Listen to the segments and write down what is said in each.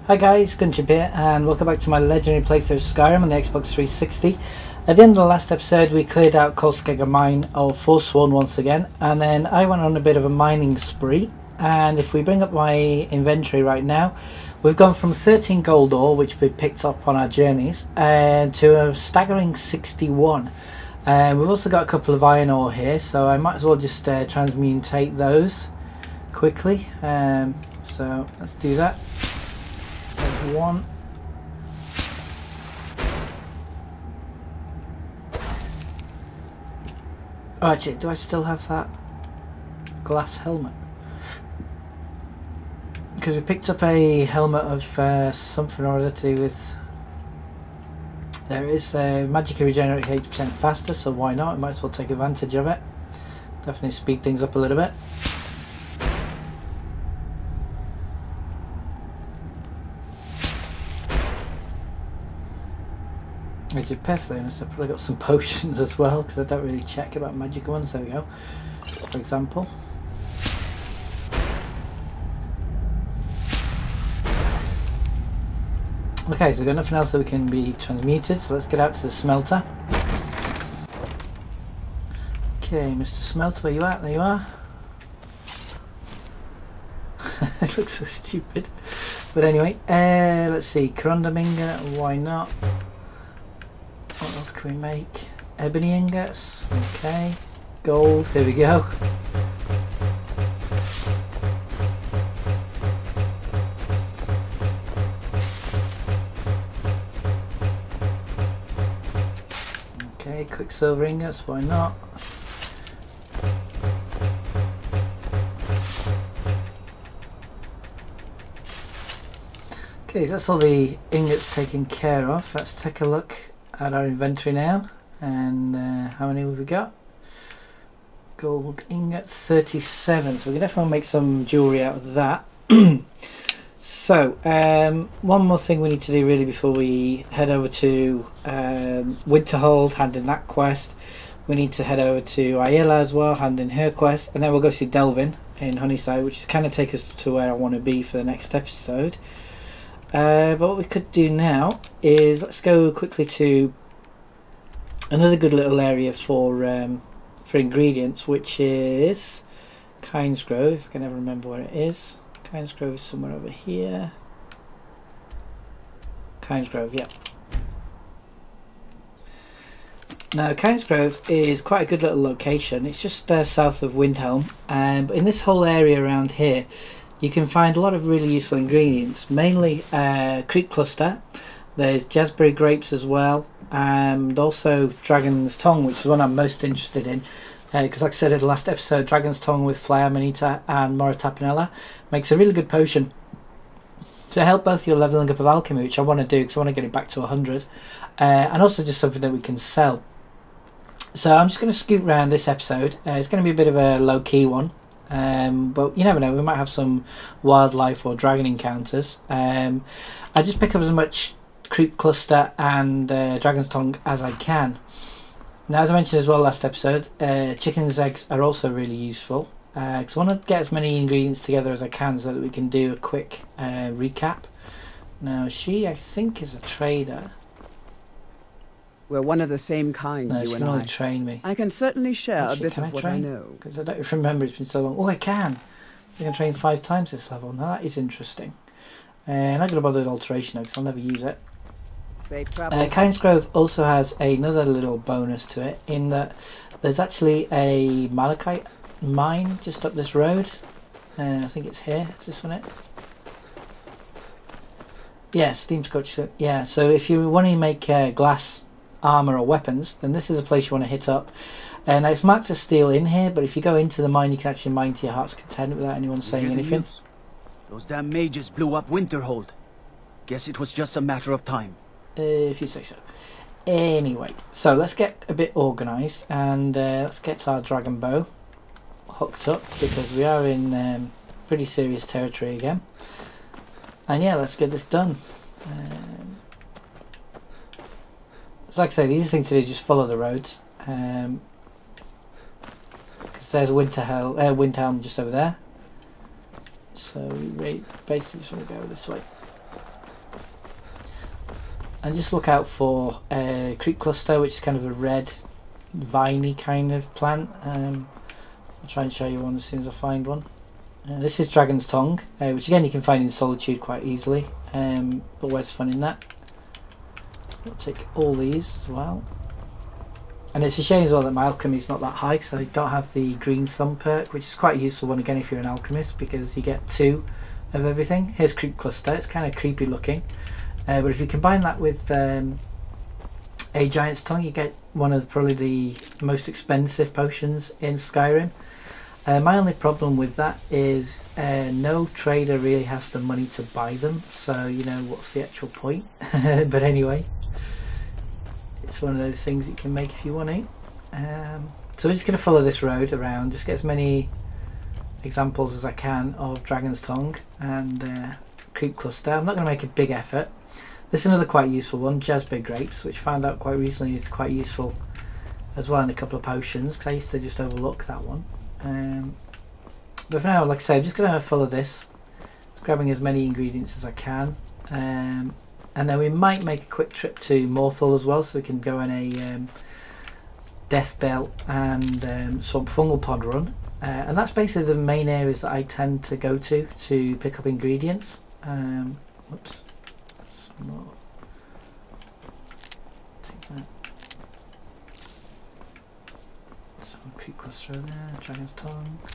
Hi guys, Gunchip here and welcome back to my legendary playthrough of Skyrim on the Xbox 360. At the end of the last episode we cleared out Kolskegger Mine of Forsworn once again, and then I went on a bit of a mining spree. And if we bring up my inventory right now, we've gone from 13 gold ore, which we picked up on our journeys, to a staggering 61. We've also got a couple of iron ore here, so I might as well just transmutate those quickly. So let's do that. One. Oh, actually, do I still have that glass helmet? Because we picked up a helmet of something or other to do with... There is magically regenerate 80% faster, so why not? I might as well take advantage of it. Definitely speed things up a little bit. I did perfectly honest, I've probably got some potions as well, because I don't really check about magical ones. There we go, for example. Okay, so we've got nothing else that we can be transmuted, so let's get out to the smelter. Okay, Mr. Smelter, where you at? There you are. It looks so stupid. But anyway, let's see, Corundaminga, why not? What else can we make? Ebony ingots, okay. Gold, here we go. Okay, quicksilver ingots, why not? Okay, so that's all the ingots taken care of. Let's take a look at our inventory now, and how many have we got? Gold ingot 37, so we can definitely make some jewellery out of that. So one more thing we need to do really before we head over to Winterhold, hand in that quest. We need to head over to Ayla as well, hand in her quest, and then we'll go see Delvin in Honeyside, which kind of take us to where I want to be for the next episode. But what we could do now is let's go quickly to another good little area for ingredients, which is Kynesgrove. If I can ever remember where it is. Kynesgrove is somewhere over here. Kynesgrove, yeah. Now Kynesgrove is quite a good little location. It's just south of Windhelm, but in this whole area around here you can find a lot of really useful ingredients, mainly creep cluster. There's jazzberry grapes as well, and also dragon's tongue, which is one I'm most interested in, because like I said in the last episode, dragon's tongue with fly Amanita and Mora Tapinella makes a really good potion to help both your leveling up of alchemy, which I want to do because I want to get it back to 100, and also just something that we can sell. So I'm just going to scoot around this episode. It's going to be a bit of a low-key one. But you never know, we might have some wildlife or dragon encounters. I just pick up as much creep cluster and dragon's tongue as I can. Now, as I mentioned as well last episode, chicken's eggs are also really useful, because I want to get as many ingredients together as I can so that we can do a quick recap. Now she, I think, is a trader. We're one of the same kind, No, you she and can only I. train me. I can certainly share Actually, a bit of what I know. Because I don't remember, it's been so long. Oh, I can! I can train 5 times this level. Now that is interesting. I'm not going to bother with alteration though, because I'll never use it. Safe travel. Kynesgrove also has another little bonus to it, in that there's actually a malachite mine just up this road. I think it's here. Is this one it? Yeah, steam scorch. Yeah, so if you want to make glass armor or weapons, then this is a place you want to hit up. And it's marked as steel in here, but if you go into the mine you can actually mine to your heart's content without anyone saying anything. Those damn mages blew up Winterhold. Guess it was just a matter of time. If you say so. Anyway, so let's get a bit organised, and let's get our dragon bow hooked up, because we are in pretty serious territory again. And yeah, let's get this done. So like I say, the easiest thing to do is just follow the roads. Because there's Windhelm just over there. So we basically just want to go this way. And just look out for creep cluster, which is kind of a red viney kind of plant. I'll try and show you one as soon as I find one. This is Dragon's Tongue, which again you can find in Solitude quite easily, but where's fun in that? I'll take all these as well. And it's a shame as well that my alchemy is not that high, because I don't have the green thumb perk, which is quite a useful one again if you're an alchemist, because you get 2 of everything. Here's Creep Cluster, it's kind of creepy looking, but if you combine that with a Giant's Tongue, you get one of probably the most expensive potions in Skyrim. My only problem with that is no trader really has the money to buy them, so you know, what's the actual point? But anyway, it's one of those things you can make if you want to. So we're just going to follow this road around, just get as many examples as I can of Dragon's Tongue and Creep Cluster. I'm not going to make a big effort. This is another quite useful one, Jazzbig Grapes, which I found out quite recently is quite useful as well in a couple of potions, because I used to just overlook that one. But for now, like I say, I'm just going to follow this, just grabbing as many ingredients as I can, and then we might make a quick trip to Morthal as well, so we can go on a Deathbell and Swamp Fungal Pod run, and that's basically the main areas that I tend to go to pick up ingredients. Whoops, some more. Take that. Creep Cluster there, Dragon's Tongue. So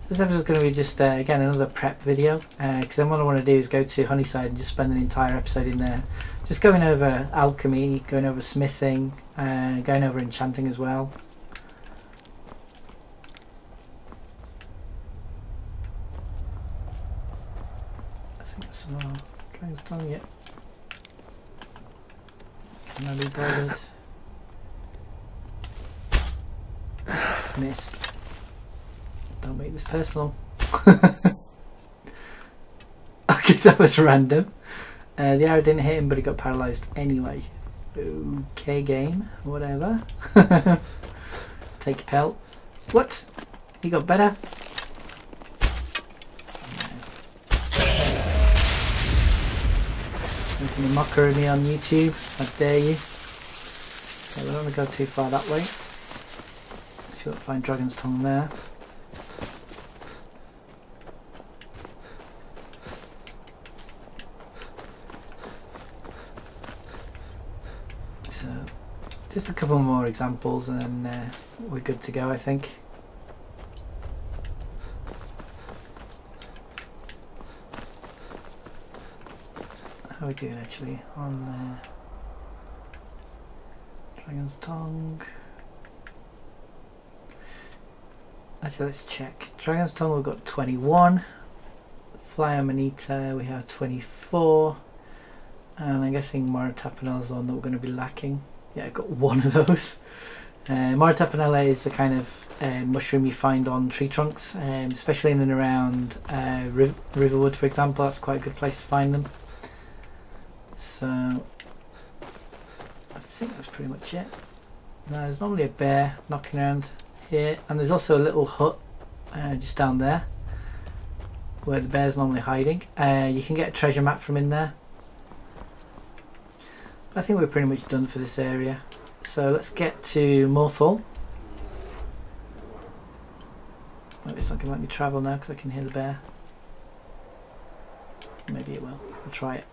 this episode is going to be just again another prep video, because then what I want to do is go to Honeyside and just spend an entire episode in there, just going over alchemy, going over smithing, going over enchanting as well. I think that's some more Dragon's Tongue, yep. Can I be bothered? Missed. Don't make this personal. Okay, that was random. The arrow didn't hit him, but he got paralysed anyway. Okay, game. Whatever. Take a pelt. What? He got better? Making a mockery of me on YouTube. How dare you? Okay, we don't want to go too far that way. See what find Dragon's Tongue there. So just a couple more examples and then we're good to go, I think. How are we doing actually on Dragon's Tongue? Actually, let's check. Dragon's Tongue, we've got 21. Fly Amanita, we have 24. And I'm guessing Mora Tapinella is the one that we're going to be lacking. Yeah, I've got one of those. Mora Tapinella is the kind of mushroom you find on tree trunks, especially in and around Riverwood, for example. That's quite a good place to find them. So, I think that's pretty much it. Now, there's normally a bear knocking around here, and there's also a little hut just down there where the bear's normally hiding. You can get a treasure map from in there. I think we're pretty much done for this area, so let's get to Morthal. Maybe it's not going to let me travel now because I can hear the bear. Maybe it will. I'll try it.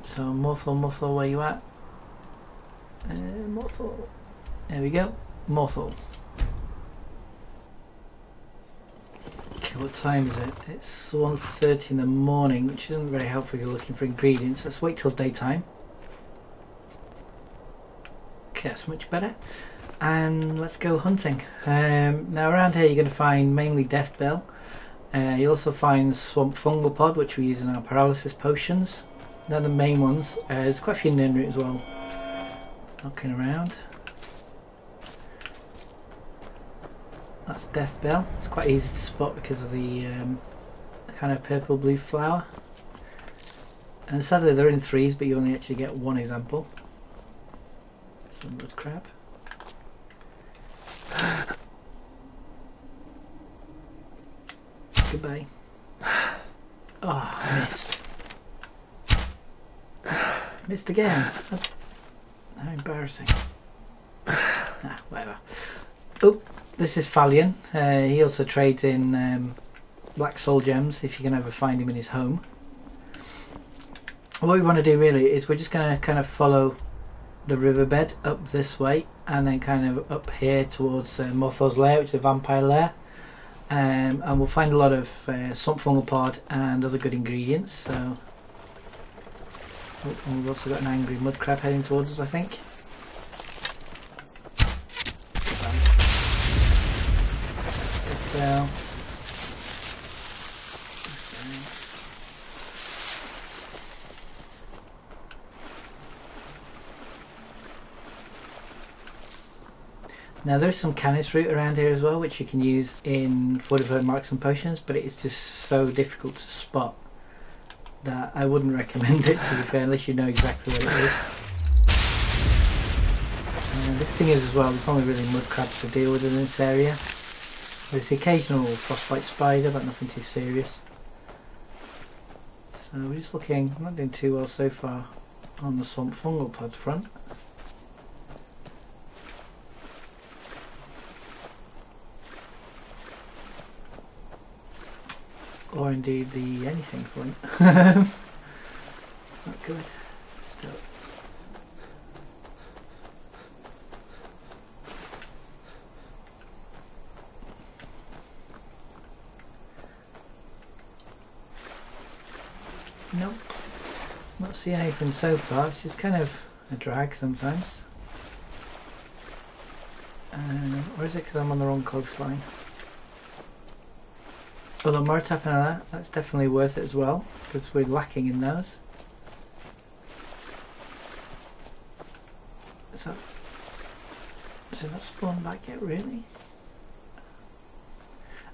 So Morthal, where you at? Morthal. There we go. Morthal. Okay, what time is it? It's 1:30 in the morning, which isn't very helpful if you're looking for ingredients. Let's wait till daytime. Okay, that's much better. And let's go hunting. Now around here you're going to find mainly Deathbell. You'll also find Swamp Fungal Pod, which we use in our paralysis potions. They're the main ones. There's quite a few in route as well. Knocking around. That's Deathbell. It's quite easy to spot because of the kind of purple blue flower. And sadly they're in threes, but you only actually get one example. Some wood crab. Goodbye. Oh, I missed. Missed again. How embarrassing. Nah, whatever. Oh, this is Falion. He also trades in black soul gems if you can ever find him in his home. What we want to do really is we're just going to kind of follow the riverbed up this way and then kind of up here towards Morthal's lair, which is a vampire lair. And we'll find a lot of swamp fungal pod and other good ingredients. So and we've also got an angry mud crab heading towards us, I think. Deathbell. Now there's some Kynes fruit around here as well, which you can use in fortified marks and potions, but it's just so difficult to spot that I wouldn't recommend it, to be fair, unless you know exactly what it is. And the thing is as well, there's only really mud crabs to deal with in this area. There's the occasional frostbite spider, but nothing too serious. So we're just looking, I'm not doing too well so far on the swamp fungal pod front. Or indeed the anything point. Not good. Still. Nope. Not seeing anything so far. It's just kind of a drag sometimes. Or is it because I'm on the wrong coastline? Although Mora Tapinella, that's definitely worth it as well, because we're lacking in those. Is it not spawned back yet, really?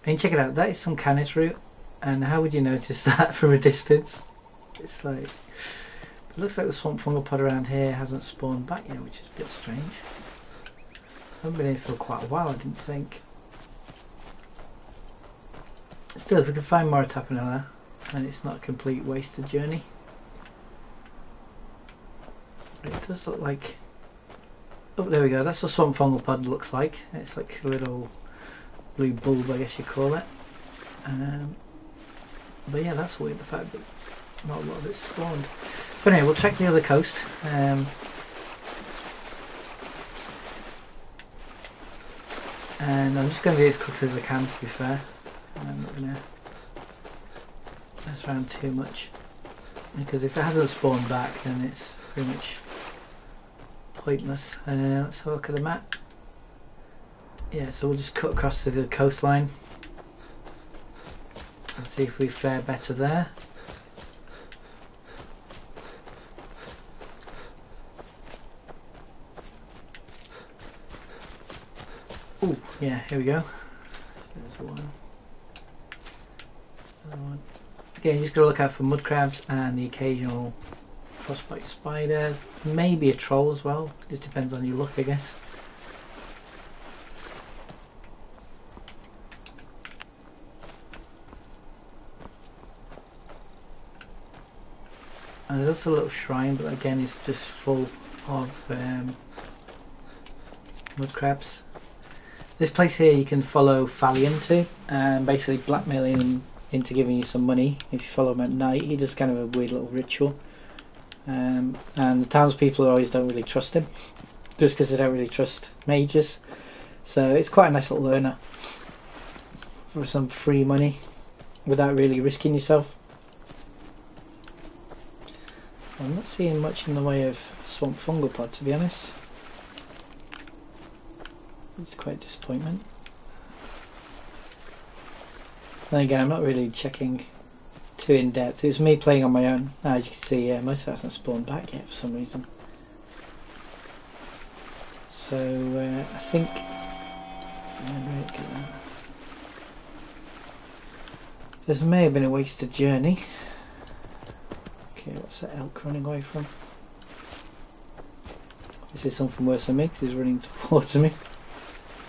I mean, check it out, that is some Kynes root, and how would you notice that from a distance? It's like, it looks like the swamp fungal pod around here hasn't spawned back yet, which is a bit strange. I haven't been here for quite a while, I didn't think. Still, if we can find Mora Tapinella, and it's not a complete wasted journey. It does look like... Oh, there we go, that's what swamp fungal pod looks like. It's like a little blue bulb, I guess you call it. But yeah, that's weird, the fact that not a lot of it's spawned. But anyway, we'll check the other coast. And I'm just going to do as quickly as I can, to be fair. I'm not going to mess around too much, because if it hasn't spawned back then it's pretty much pointless. Let's have a look at the map. Yeah, so we'll just cut across to the coastline and see if we fare better there. Oh yeah, here we go. There's one. Again, you just got to look out for mud crabs and the occasional frostbite spider, maybe a troll as well, just depends on your luck, I guess. And there's also a little shrine, but again it's just full of mud crabs. This place here you can follow Falion to, and basically blackmailing him into giving you some money if you follow him at night. He does kind of a weird little ritual, and the townspeople always don't really trust him, just because they don't really trust mages. So it's quite a nice little learner for some free money without really risking yourself. I'm not seeing much in the way of swamp fungal pod, to be honest. It's quite a disappointment. Then again, I'm not really checking too in depth. It was me playing on my own. As you can see, yeah, most of it hasn't spawned back yet for some reason. So I think this may have been a wasted journey. Okay, what's that elk running away from? This is something worse than me because he's running towards me,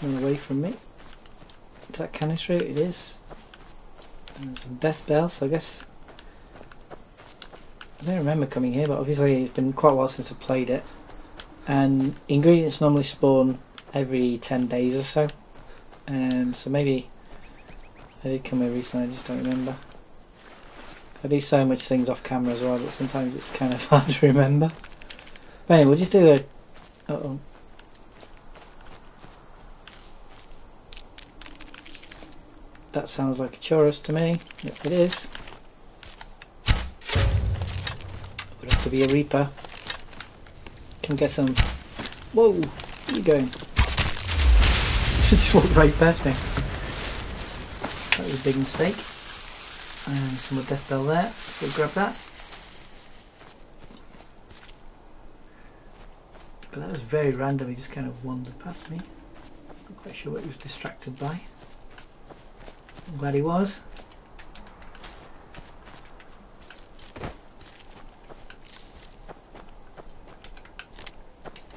not away from me. Is that Kynes root? It is. And some Deathbell, so I guess I don't remember coming here, but obviously it's been quite a while since I've played it. And ingredients normally spawn every 10 days or so. So maybe I did come here recently, I just don't remember. I do so much things off camera as well that sometimes it's kind of hard to remember. But anyway, we'll just do a... Uh-oh. That sounds like a chorus to me. Yep, it is. Would have to be a reaper. Can get some... Whoa! Where are you going? Just walked right past me. That was a big mistake. And some more Deathbell there. So we'll grab that. But that was very random. He just kind of wandered past me. Not quite sure what he was distracted by. I'm glad he was.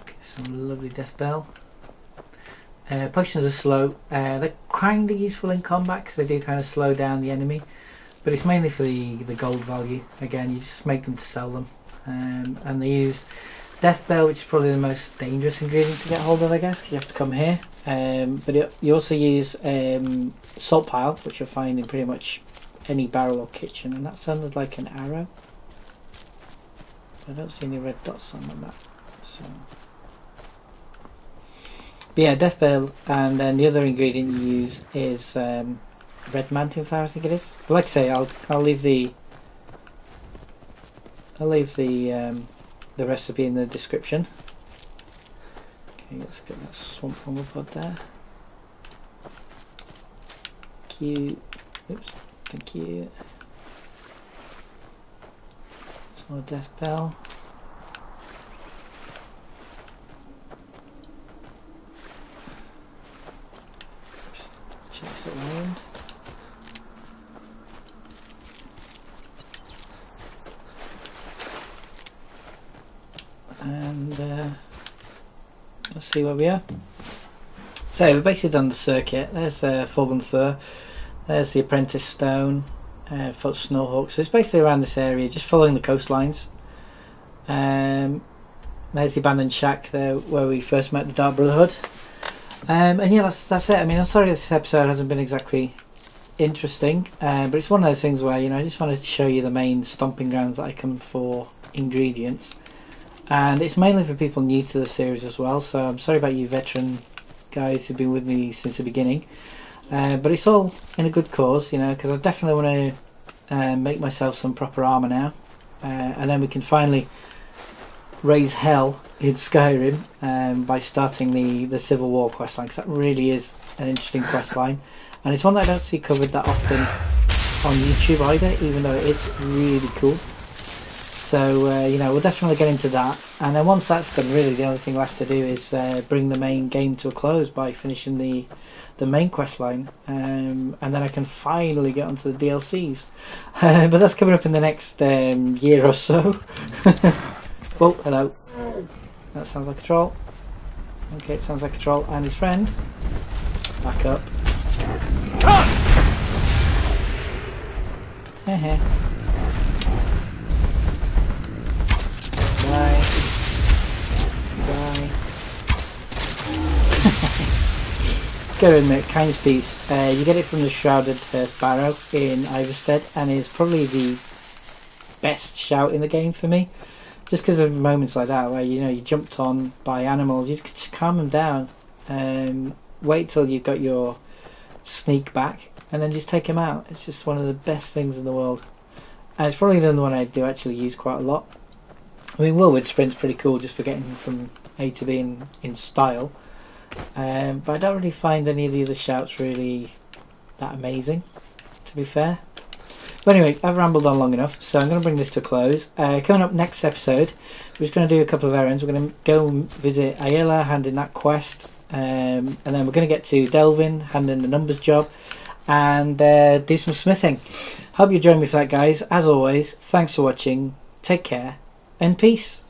Get some lovely Deathbell. Potions are slow. They're kind of useful in combat because they do kind of slow down the enemy. But it's mainly for the gold value. Again, you just make them to sell them. And they use Deathbell, which is probably the most dangerous ingredient to get hold of, I guess, because you have to come here. But you also use Saltpile, which you'll find in pretty much any barrel or kitchen, and that sounded like an arrow. I don't see any red dots on the map. So. But yeah, Deathbell, and then the other ingredient you use is red mantin flower, I think it is. But like I say, I'll leave the recipe in the description. Okay, let's get that swamp fungal pod there. Thank you. Oops, thank you. Some more Deathbell. Chase it around. And let's see where we are. So we've basically done the circuit. There's Fulgrim Thur, there's the Apprentice Stone, Foot Snowhawk. So it's basically around this area, just following the coastlines. There's the abandoned shack there where we first met the Dark Brotherhood. And yeah, that's it. I mean, I'm sorry this episode hasn't been exactly interesting, but it's one of those things where, you know, I just wanted to show you the main stomping grounds that I come for ingredients. And it's mainly for people new to the series as well, so I'm sorry about you veteran guys who've been with me since the beginning. But it's all in a good cause, you know, because I definitely want to make myself some proper armour now. And then we can finally raise hell in Skyrim by starting the Civil War questline, because that really is an interesting questline. And it's one that I don't see covered that often on YouTube either, even though it is really cool. So you know, we'll definitely get into that, and then once that's done, really the only thing left to do is bring the main game to a close by finishing the main quest line, and then I can finally get onto the DLCs. But that's coming up in the next year or so. Oh, hello. That sounds like a troll. Okay, it sounds like a troll and his friend. Back up. Bye. Go in there, Kynes piece. You get it from the Shrouded Earth Barrow in Iverstead, and is probably the best shout in the game for me. Just because of moments like that where, you know, you jumped on by animals, you just calm them down. Wait till you've got your sneak back, and then just take them out. It's just one of the best things in the world, and it's probably the one I do actually use quite a lot. I mean, Whirlwind Sprint's pretty cool just for getting from A to B in style, but I don't really find any of the other shouts really that amazing, to be fair. But anyway, I've rambled on long enough, so I'm going to bring this to a close. Coming up next episode, we're just going to do a couple of errands. We're going to go and visit Ayla, hand in that quest, and then we're going to get to Delvin, hand in the numbers job, and do some smithing. Hope you join me for that, guys. As always, thanks for watching, take care, and peace.